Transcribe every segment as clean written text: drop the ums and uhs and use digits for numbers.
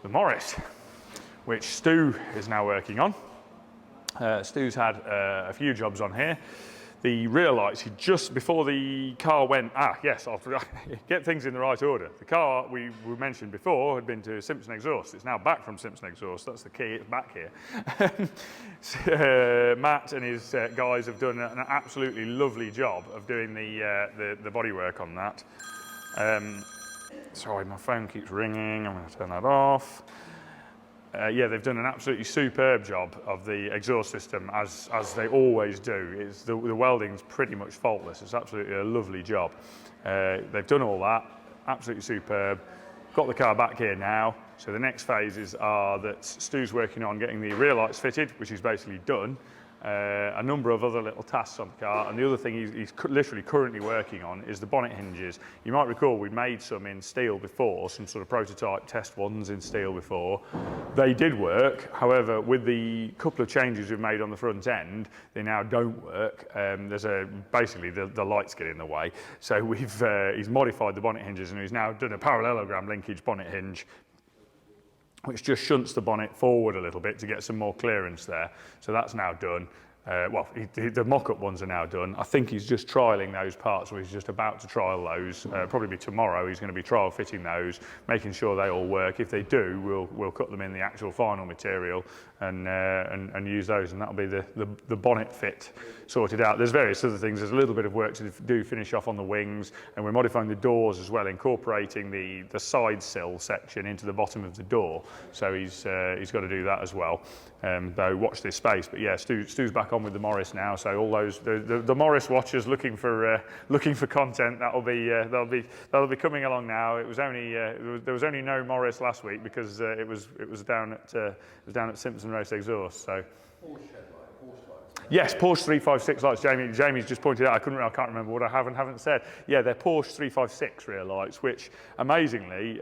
the Morris, which Stu is now working on. Stu's had a few jobs on here. The rear lights, he just before the car went, yes, I'll get things in the right order. The car we mentioned before had been to Simpson Exhaust. It's now back from Simpson Exhaust. That's the key, it's back here. Matt and his guys have done an absolutely lovely job of doing the bodywork on that. Sorry, my phone keeps ringing. I'm going to turn that off. Yeah, they've done an absolutely superb job of the exhaust system, as they always do. The welding's pretty much faultless. It's absolutely a lovely job. They've done all that, absolutely superb. Got the car back here now, so the next phases are that Stu's working on getting the rear lights fitted, which he's basically done. A number of other little tasks on the car, and the other thing he's literally currently working on is the bonnet hinges. You might recall we made some in steel before, some sort of prototype test ones in steel before. They did work, however, with the couple of changes we've made on the front end, they now don't work. Basically the lights get in the way, so he's modified the bonnet hinges, and he's now done a parallelogram linkage bonnet hinge, which just shunts the bonnet forward a little bit to get some more clearance there. So that's now done. The mock-up ones are now done. I think he's just trialling those parts, or he's just about to trial those. Probably be tomorrow. He's going to be trial fitting those, making sure they all work. If they do, we'll cut them in the actual final material and use those, and that'll be the bonnet fit sorted out. There's various other things. There's a little bit of work to do finish off on the wings, and we're modifying the doors as well, incorporating the side sill section into the bottom of the door. So he's got to do that as well. Though watch this space. But yeah, Stu's back on with the Morris now. So all those the Morris watchers looking for content, that'll be coming along now. It was only there was only no Morris last week because it was down at Simpson Race Exhaust. So. Yes, Porsche 356 lights. Jamie's just pointed out. I can't remember what I have and haven't said. Yeah, they're Porsche 356 rear lights, which amazingly,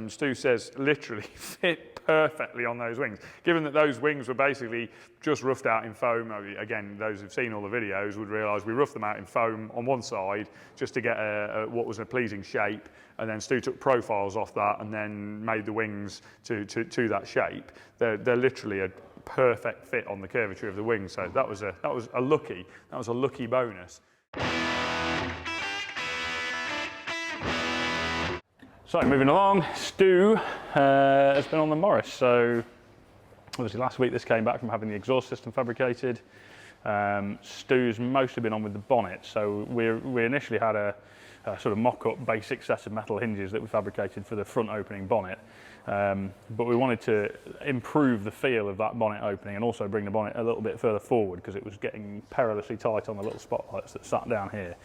Stu says literally fit perfectly on those wings. Given that those wings were basically just roughed out in foam. Again, those who've seen all the videos would realise we roughed them out in foam on one side just to get what was a pleasing shape, and then Stu took profiles off that and then made the wings to that shape. They're literally a perfect fit on the curvature of the wing, so that was a lucky bonus. So moving along, Stu has been on the Morris. So obviously last week this came back from having the exhaust system fabricated. Stu's mostly been on with the bonnet. So we initially had a sort of mock-up basic set of metal hinges that we fabricated for the front opening bonnet. But we wanted to improve the feel of that bonnet opening and also bring the bonnet a little bit further forward because it was getting perilously tight on the little spotlights that sat down here.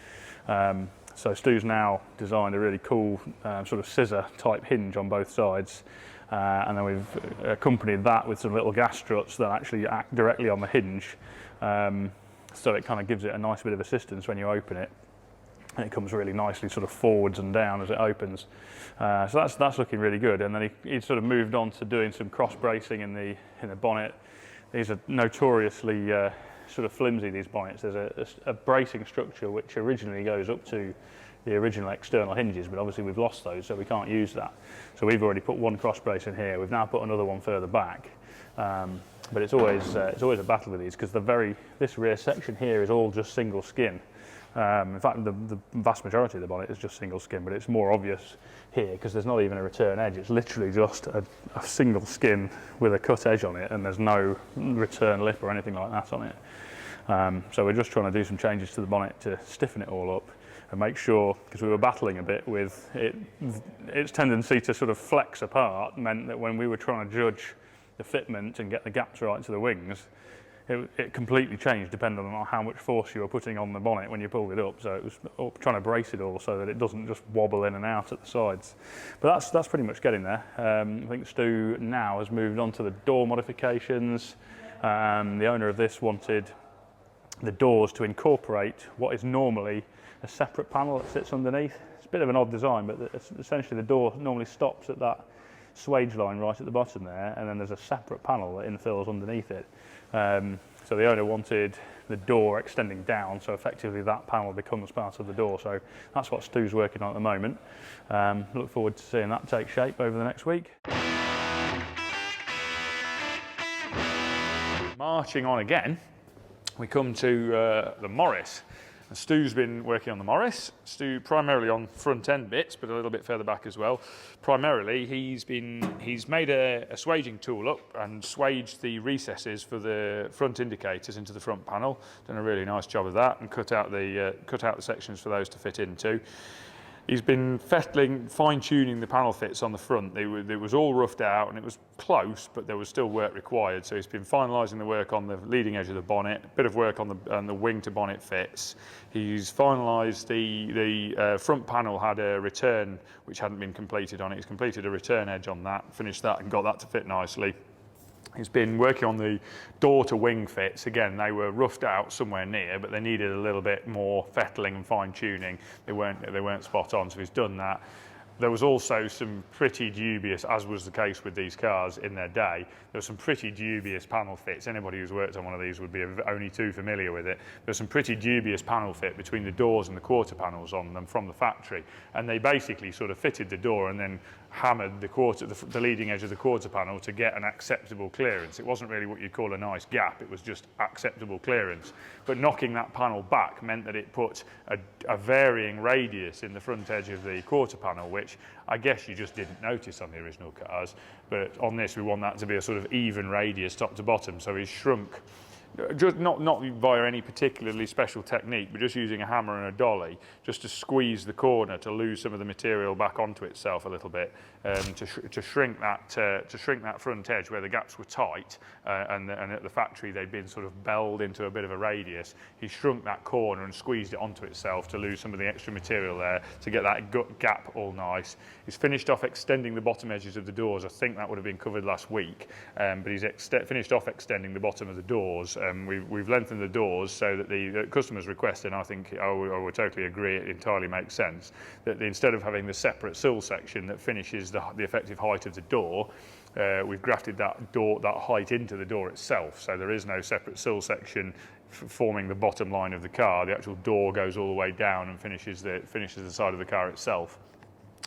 So Stu's now designed a really cool sort of scissor type hinge on both sides, and then we've accompanied that with some little gas struts that actually act directly on the hinge, so it kind of gives it a nice bit of assistance when you open it. And it comes really nicely sort of forwards and down as it opens. So that's looking really good. And then he sort of moved on to doing some cross bracing in the bonnet. These are notoriously sort of flimsy, these bonnets. There's a bracing structure which originally goes up to the original external hinges, but obviously we've lost those, so we can't use that. So we've already put one cross brace in here. We've now put another one further back. But it's always a battle with these because this rear section here is all just single skin. In fact, the vast majority of the bonnet is just single skin, but it's more obvious here because there's not even a return edge. It's literally just a single skin with a cut edge on it, and there's no return lip or anything like that on it. So we're just trying to do some changes to the bonnet to stiffen it all up and make sure, because we were battling a bit with its tendency to sort of flex apart, meant that when we were trying to judge the fitment and get the gaps right to the wings, it completely changed depending on how much force you were putting on the bonnet when you pulled it up. So it was trying to brace it all so that it doesn't just wobble in and out at the sides. But that's pretty much getting there. I think Stu now has moved on to the door modifications. The owner of this wanted the doors to incorporate what is normally a separate panel that sits underneath. It's a bit of an odd design, but essentially the door normally stops at that swage line right at the bottom there, and then there's a separate panel that infills underneath it. So the owner wanted the door extending down, so effectively that panel becomes part of the door. So that's what Stu's working on at the moment. Look forward to seeing that take shape over the next week. Marching on again, we come to the Morris. And Stu's been working on the Morris. Stu primarily on front end bits, but a little bit further back as well. Primarily, he's made a swaging tool up and swaged the recesses for the front indicators into the front panel. Done a really nice job of that, and cut out the sections for those to fit into. He's been fettling, fine-tuning the panel fits on the front. It was all roughed out and it was close, but there was still work required. So he's been finalising the work on the leading edge of the bonnet, a bit of work on the wing to bonnet fits. He's finalised the front panel had a return which hadn't been completed on it. He's completed a return edge on that, finished that and got that to fit nicely. He's been working on the door to wing fits. Again, they were roughed out somewhere near, but they needed a little bit more fettling and fine tuning. They weren't spot on, so he's done that. There was also some pretty dubious, as was the case with these cars in their day, there were some pretty dubious panel fits. Anybody who's worked on one of these would be only too familiar with it. There's some pretty dubious panel fit between the doors and the quarter panels on them from the factory. And they basically sort of fitted the door and then hammered the leading edge of the quarter panel to get an acceptable clearance. It wasn't really what you'd call a nice gap, it was just acceptable clearance. But knocking that panel back meant that it put a varying radius in the front edge of the quarter panel, which I guess you just didn't notice on the original cars. But on this, we want that to be a sort of even radius top to bottom, so he's shrunk. Just not via any particularly special technique, but just using a hammer and a dolly just to squeeze the corner to lose some of the material back onto itself a little bit, to shrink that front edge where the gaps were tight, and at the factory they'd been sort of belled into a bit of a radius. He shrunk that corner and squeezed it onto itself to lose some of the extra material there to get that gap all nice. He's finished off extending the bottom edges of the doors. I think that would have been covered last week, but he's finished off extending the bottom of the doors. We've lengthened the doors so that the customer's request, and I think I would totally agree, it entirely makes sense, that instead of having the separate sill section that finishes the effective height of the door, we've grafted that height into the door itself, so there is no separate sill section forming the bottom line of the car. The actual door goes all the way down and finishes the side of the car itself.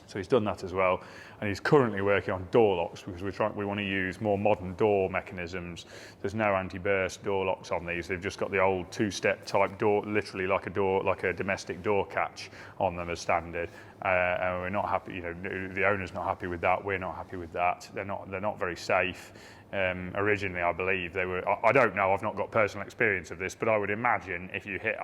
So he's done that as well, and he's currently working on door locks because we want to use more modern door mechanisms. There's no anti-burst door locks on these. They've just got the old two-step type door, literally like a domestic door catch on them as standard. And we're not happy. You know, the owner's not happy with that. We're not happy with that. They're not very safe. Originally, I believe they were, I don't know, I've not got personal experience of this, but I would imagine if you hit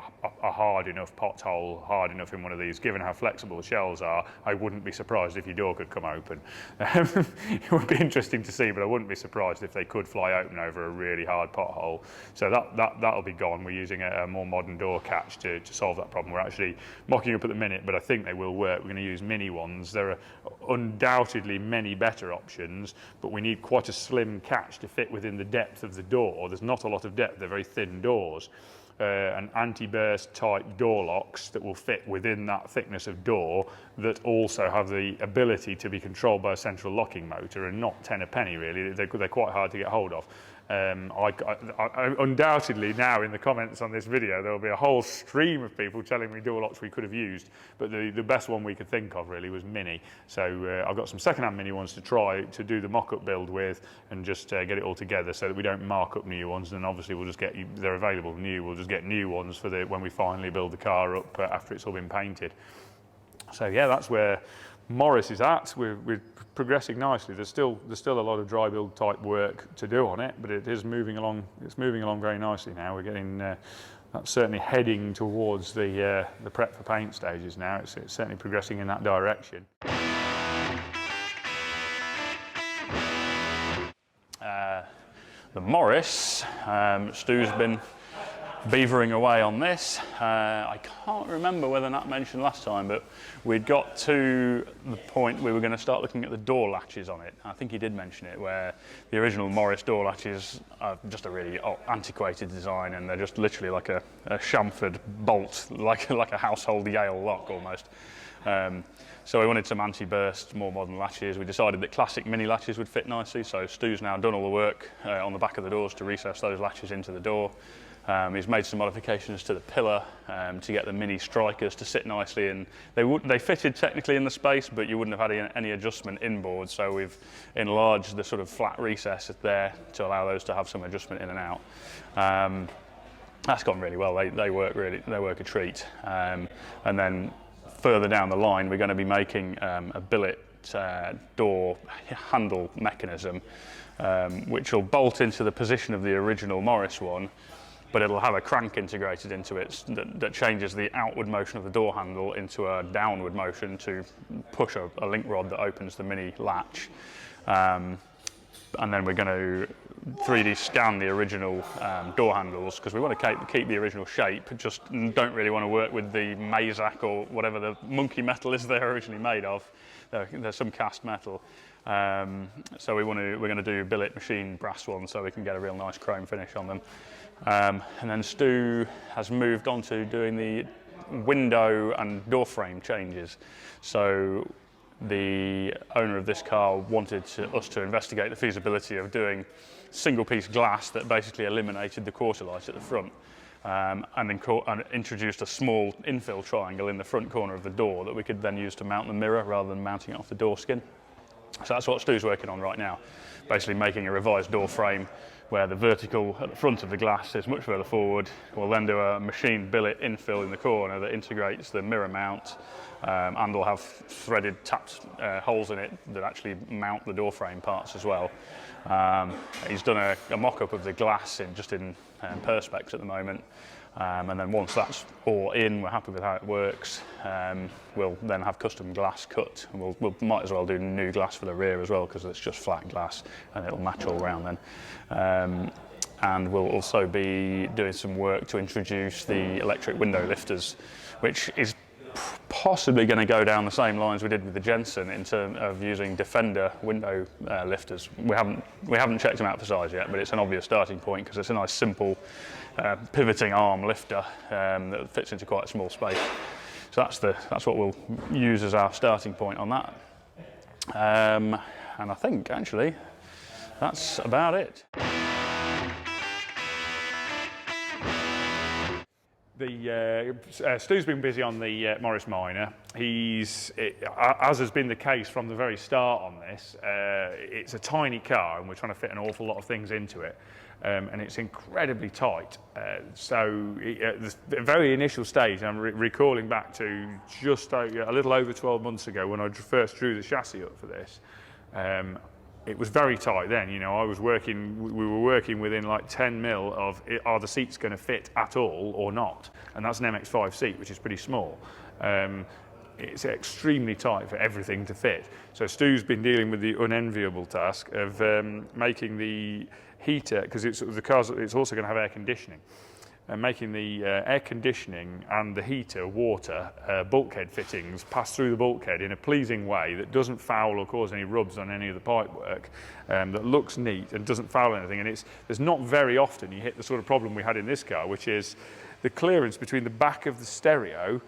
a hard enough pothole, hard enough in one of these, given how flexible the shells are, I wouldn't be surprised if your door could come open. It would be interesting to see, but I wouldn't be surprised if they could fly open over a really hard pothole. So that'll be gone. We're using a more modern door catch to solve that problem. We're actually mocking up at the minute, but I think they will work. We're going to use mini ones. There are undoubtedly many better options, but we need quite a slim catch to fit within the depth of the door. There's not a lot of depth, they're very thin doors. And anti-burst type door locks that will fit within that thickness of door that also have the ability to be controlled by a central locking motor and not 10 a penny really. They're quite hard to get hold of. I undoubtedly now in the comments on this video there will be a whole stream of people telling me door locks we could have used, but the best one we could think of really was mini. So I've got some second-hand mini ones to try to do the mock-up build with and just get it all together so that we don't mark up new ones, and obviously we'll just get, they're available new, we'll just get new ones for when we finally build the car up after it's all been painted. So yeah, that's where Morris is at. We're progressing nicely. There's still a lot of dry build type work to do on it, but it is moving along. It's moving along very nicely now. We're getting that's certainly heading towards the prep for paint stages now. It's certainly progressing in that direction. The Morris, Stu's been beavering away on this. I can't remember whether Nat mentioned last time, but we'd got to the point we were going to start looking at the door latches on it. I think he did mention it, where the original Morris door latches are just a really antiquated design, and they're just literally like a chamfered bolt, like a household Yale lock almost. So we wanted some anti-burst, more modern latches. We decided that classic mini latches would fit nicely, so Stu's now done all the work on the back of the doors to recess those latches into the door. He's made some modifications to the pillar to get the mini strikers to sit nicely, and they fitted technically in the space, but you wouldn't have had any adjustment inboard, so we've enlarged the sort of flat recess there to allow those to have some adjustment in and out. That's gone really well. They work a treat. And then further down the line, we're going to be making a billet door handle mechanism, which will bolt into the position of the original Morris one, but it'll have a crank integrated into it that changes the outward motion of the door handle into a downward motion to push a link rod that opens the mini latch. And then we're going to 3D scan the original door handles, because we want to keep the original shape, just don't really want to work with the Mazak or whatever the monkey metal is they're originally made of. There's some cast metal. So we're going to do billet machine brass ones so we can get a real nice chrome finish on them. And then Stu has moved on to doing the window and door frame changes. So the owner of this car wanted us to investigate the feasibility of doing single piece glass that basically eliminated the quarter light at the front, and introduced a small infill triangle in the front corner of the door that we could then use to mount the mirror rather than mounting it off the door skin. So that's what Stu's working on right now, basically making a revised door frame where the vertical at the front of the glass is much further forward. We'll then do a machined billet infill in the corner that integrates the mirror mount, and will have threaded tapped holes in it that actually mount the door frame parts as well. He's done a mock-up of the glass in Perspex at the moment, and then once that's all in, we're happy with how it works, we'll then have custom glass cut, and we might as well do new glass for the rear as well, because it's just flat glass and it'll match all round then. And we'll also be doing some work to introduce the electric window lifters, which is possibly going to go down the same lines we did with the Jensen in terms of using Defender window lifters. We haven't checked them out for size yet, but it's an obvious starting point because it's a nice simple pivoting arm lifter that fits into quite a small space. So that's what we'll use as our starting point on that. And I think actually that's about it. Stu's been busy on the Morris Minor. As has been the case from the very start on this, it's a tiny car and we're trying to fit an awful lot of things into it. And it's incredibly tight. So at the very initial stage, I'm recalling back to just a little over 12 months ago when I first drew the chassis up for this. It was very tight then, you know. We were working within like 10 mil of, are the seats going to fit at all or not? And that's an MX-5 seat, which is pretty small. It's extremely tight for everything to fit. So Stu's been dealing with the unenviable task of making the heater, because it's also going to have air conditioning, and making the air conditioning and the heater water bulkhead fittings pass through the bulkhead in a pleasing way that doesn't foul or cause any rubs on any of the pipe work, that looks neat and doesn't foul anything. And there's not very often you hit the sort of problem we had in this car, which is the clearance between the back of the stereo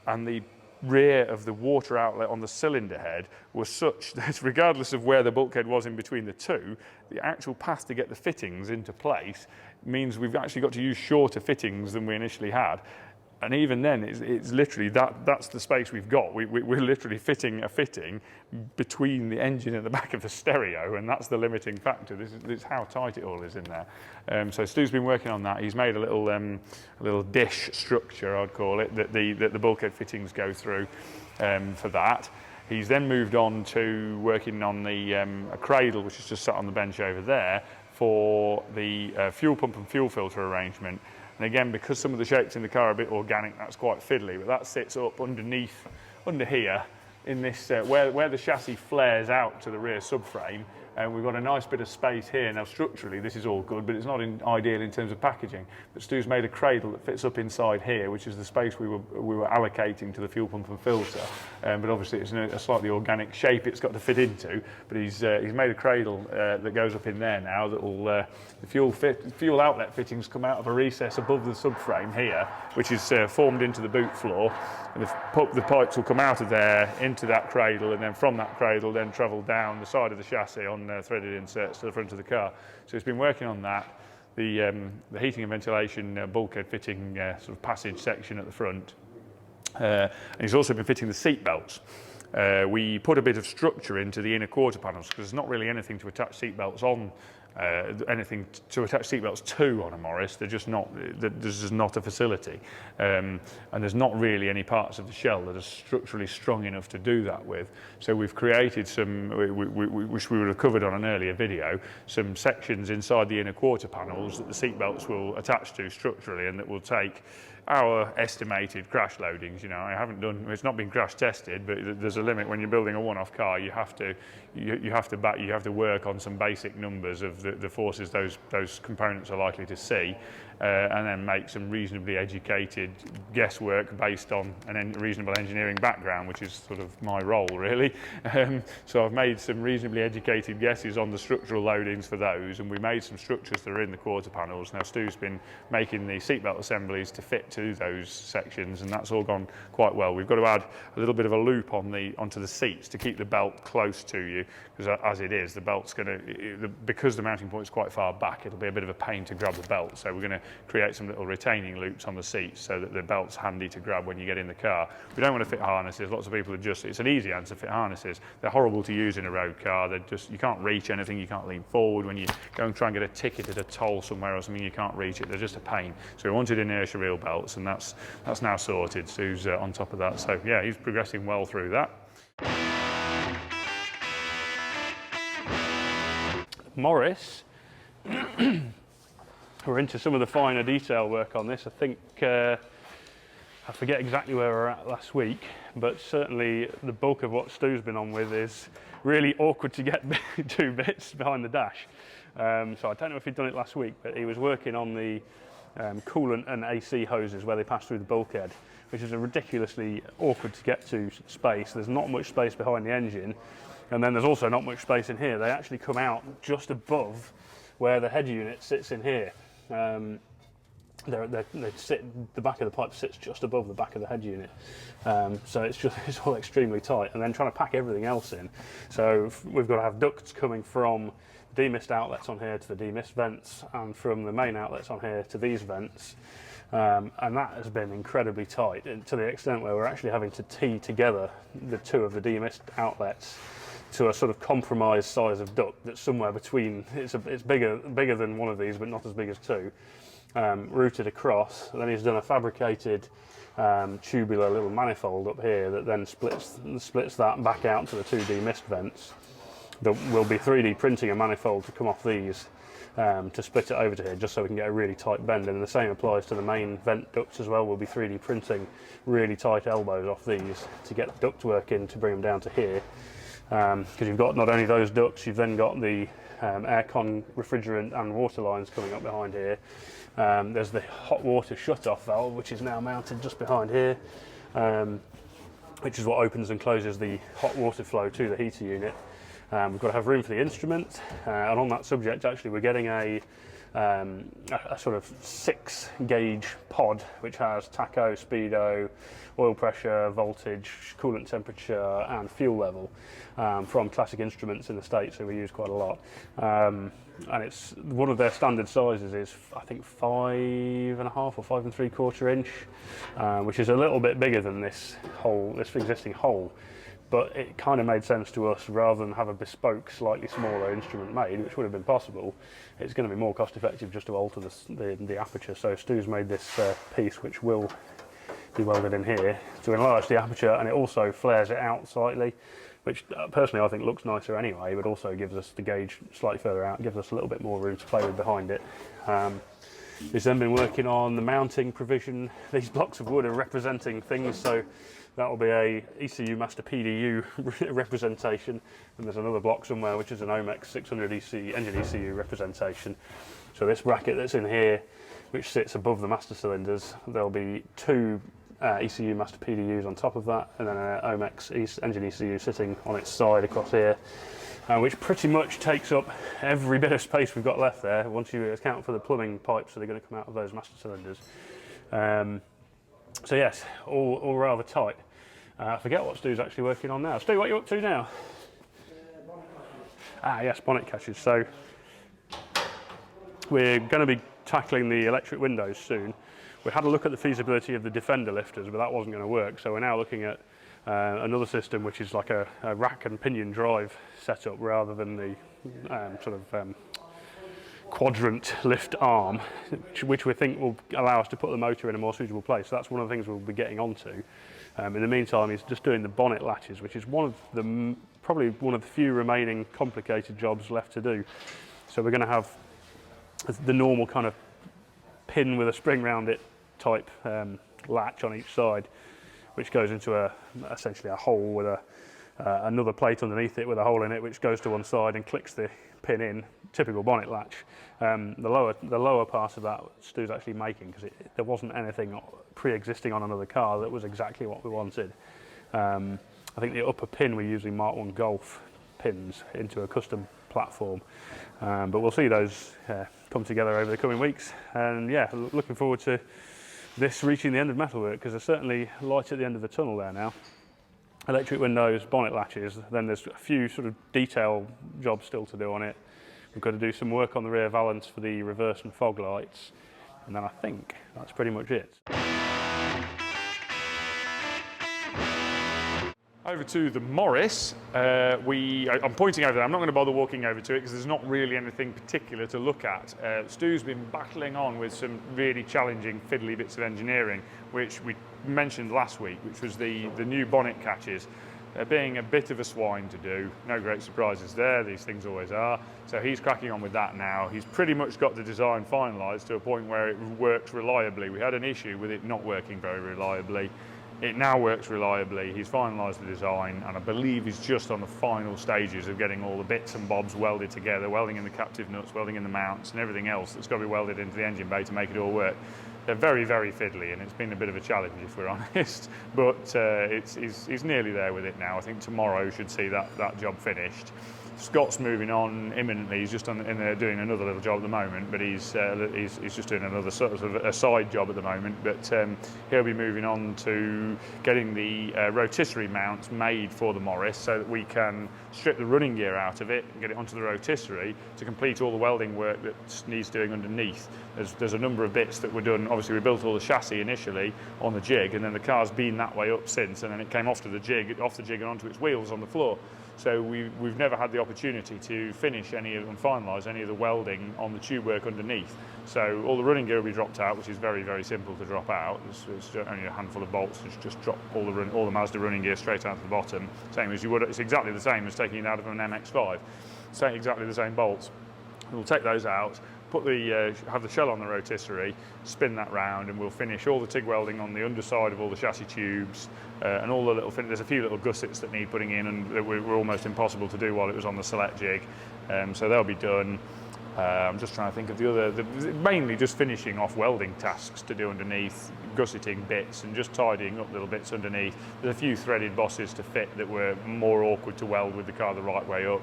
and the rear of the water outlet on the cylinder head was such that regardless of where the bulkhead was in between the two, the actual path to get the fittings into place means we've actually got to use shorter fittings than we initially had. And even then, it's literally that's the space we've got. We're literally fitting a fitting between the engine and the back of the stereo, and that's the limiting factor. This is how tight it all is in there. So Stu's been working on that. He's made a little dish structure, I'd call it, that the bulkhead fittings go through for that. He's then moved on to working on a cradle, which is just sat on the bench over there, for the fuel pump and fuel filter arrangement. And again, because some of the shapes in the car are a bit organic, that's quite fiddly, but that sits up under here in this, where the chassis flares out to the rear subframe, and we've got a nice bit of space here. Now structurally this is all good, but it's not ideal in terms of packaging. But Stu's made a cradle that fits up inside here, which is the space we were allocating to the fuel pump and filter. But obviously it's in a slightly organic shape it's got to fit into. But he's made a cradle that goes up in there now that will the fuel outlet fittings come out of a recess above the subframe here, which is formed into the boot floor, and the pipes will come out of there into that cradle, and then from that cradle then travel down the side of the chassis on threaded inserts to the front of the car. So he's been working on that. The heating and ventilation bulkhead fitting sort of passage section at the front, and he's also been fitting the seat belts. We put a bit of structure into the inner quarter panels because there's not really anything to attach seat belts on. Anything to attach seatbelts to on a Morris, there's just not a facility, and there's not really any parts of the shell that are structurally strong enough to do that with. So we've created some, which we would have covered on an earlier video, some sections inside the inner quarter panels that the seatbelts will attach to structurally, and that will take our estimated crash loadings. You know, I haven't done, it's not been crash tested, but there's a limit when you're building a one-off car. You have to work on some basic numbers of the forces those components are likely to see, and then make some reasonably educated guesswork based on a reasonable engineering background, which is sort of my role really. So I've made some reasonably educated guesses on the structural loadings for those, and we made some structures that are in the quarter panels. Now Stu's been making the seatbelt assemblies to fit to those sections, and that's all gone quite well. We've got to add a little bit of a loop onto the seats to keep the belt close to you, because as it is, the belt's going to, because the mounting point is quite far back, it'll be a bit of a pain to grab the belt. So we're going to create some little retaining loops on the seats so that the belt's handy to grab when you get in the car. We don't want to fit harnesses. Lots of people are just, it's an easy answer, fit harnesses. They're horrible to use in a road car. They're just, you can't reach anything, you can't lean forward. When you go and try and get a ticket at a toll somewhere or something, you can't reach it. They're just a pain. So we wanted inertia reel belts, and that's now sorted. Sue's on top of that. So yeah, he's progressing well through that. Morris, we're into some of the finer detail work on this. I think, I forget exactly where we were at last week, but certainly the bulk of what Stu's been on with is really awkward to get two bits behind the dash. So I don't know if he'd done it last week, but he was working on the coolant and AC hoses where they pass through the bulkhead, which is a ridiculously awkward to get to space. There's not much space behind the engine, and then there's also not much space in here. They actually come out just above where the head unit sits in here. The back of the pipe sits just above the back of the head unit, so it's all extremely tight, and then trying to pack everything else in. So we've got to have ducts coming from demist outlets on here to the demist vents, and from the main outlets on here to these vents, and that has been incredibly tight, and to the extent where we're actually having to tee together the two of the demist outlets to a sort of compromise size of duct that's somewhere between, it's bigger than one of these, but not as big as two, routed across. And then he's done a fabricated tubular little manifold up here that then splits that back out to the two demist vents. We'll be 3D printing a manifold to come off these to split it over to here, just so we can get a really tight bend. And the same applies to the main vent ducts as well. We'll be 3D printing really tight elbows off these to get duct work in to bring them down to here. Because you've got not only those ducts, you've then got the aircon, refrigerant and water lines coming up behind here. There's the hot water shut-off valve, which is now mounted just behind here, which is what opens and closes the hot water flow to the heater unit. We've got to have room for the instrument, and on that subject actually we're getting a sort of 6-gauge pod which has tacho, speedo, oil pressure, voltage, coolant temperature and fuel level from Classic Instruments in the States, who we use quite a lot. And it's one of their standard sizes is I think 5.5 or 5 3/4 inch, which is a little bit bigger than this existing hole. But it kind of made sense to us, rather than have a bespoke, slightly smaller instrument made, which would have been possible. It's going to be more cost effective just to alter the aperture. So Stu's made this piece, which will be welded in here to enlarge the aperture, and it also flares it out slightly, which personally I think looks nicer anyway, but also gives us the gauge slightly further out, gives us a little bit more room to play with behind it. He's then been working on the mounting provision. These blocks of wood are representing things, so that will be a ECU Master PDU representation, and there's another block somewhere which is an Omex 600 engine ECU representation. So this bracket that's in here, which sits above the master cylinders, there'll be two ECU Master PDUs on top of that, and then an Omex engine ECU sitting on its side across here, which pretty much takes up every bit of space we've got left there, once you account for the plumbing pipes that are going to come out of those master cylinders. So yes, all rather tight. I forget what Stu's actually working on now. Stu, what are you up to now? Yes, bonnet catches. So we're going to be tackling the electric windows soon. We had a look at the feasibility of the Defender lifters, but that wasn't going to work. So we're now looking at another system which is like a rack and pinion drive setup rather than the quadrant lift arm, which we think will allow us to put the motor in a more suitable place. So that's one of the things we'll be getting onto. In the meantime, he's just doing the bonnet latches, which is probably one of the few remaining complicated jobs left to do. So we're going to have the normal kind of pin with a spring round it type latch on each side, which goes into essentially a hole with another plate underneath it with a hole in it, which goes to one side and clicks the pin in. Typical bonnet latch. The lower part of that Stu's actually making, because there wasn't anything pre-existing on another car that was exactly what we wanted. I think the upper pin we usually Mark 1 Golf pins into a custom platform, but we'll see those come together over the coming weeks. And yeah, looking forward to this reaching the end of metalwork, because there's certainly light at the end of the tunnel there now. Electric windows, bonnet latches, then there's a few sort of detail jobs still to do on it. We've got to do some work on the rear valance for the reverse and fog lights, and then I think that's pretty much it. Over to the Morris, I'm pointing over there. I'm not going to bother walking over to it because there's not really anything particular to look at. Stu's been battling on with some really challenging fiddly bits of engineering, which we mentioned last week, which was the new bonnet catches. They're being a bit of a swine to do. No great surprises there, these things always are. So he's cracking on with that now. He's pretty much got the design finalised to a point where it works reliably. We had an issue with it not working very reliably. It now works reliably. He's finalised the design, and I believe he's just on the final stages of getting all the bits and bobs welded together, welding in the captive nuts, welding in the mounts, and everything else that's got to be welded into the engine bay to make it all work. They're very, very fiddly, and it's been a bit of a challenge, if we're honest, but he's nearly there with it now. I think tomorrow should see that job finished. Scott's moving on imminently. He's just in there doing another little job at the moment, but he's just doing another sort of a side job at the moment. But he'll be moving on to getting the rotisserie mounts made for the Morris, so that we can strip the running gear out of it and get it onto the rotisserie to complete all the welding work that needs doing underneath. There's a number of bits that were done. Obviously, we built all the chassis initially on the jig, and then the car's been that way up since, and then it came off the jig and onto its wheels on the floor. So we've never had the opportunity to finish and finalise any of the welding on the tube work underneath. So all the running gear will be dropped out, which is very, very simple to drop out. It's only a handful of bolts. Just drop all the Mazda running gear straight out to the bottom. Same as you would. It's exactly the same as taking it out of an MX-5. Exactly the same bolts. We'll take those out. Have the shell on the rotisserie, spin that round, and we'll finish all the TIG welding on the underside of all the chassis tubes, and all the little there's a few little gussets that need putting in, and that were almost impossible to do while it was on the select jig, so they'll be done. I'm just trying to think of mainly just finishing off welding tasks to do underneath, gusseting bits and just tidying up little bits underneath. There's a few threaded bosses to fit that were more awkward to weld with the car the right way up.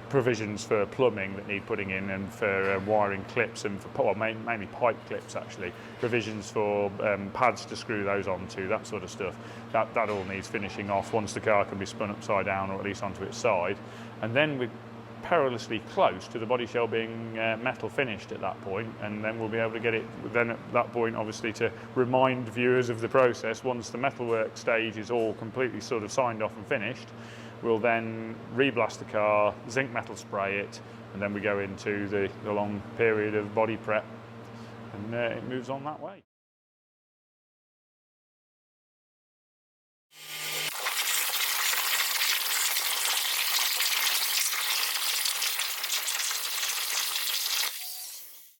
Provisions for plumbing that need putting in, and for wiring clips, and for mainly pipe clips actually. Provisions for pads to screw those onto, that sort of stuff. That all needs finishing off once the car can be spun upside down, or at least onto its side. And then we're perilously close to the body shell being metal finished at that point, and then we'll be able to get it then at that point, obviously, to remind viewers of the process. Once the metalwork stage is all completely sort of signed off and finished, we'll then reblast the car, zinc metal spray it, and then we go into the long period of body prep, and it moves on that way.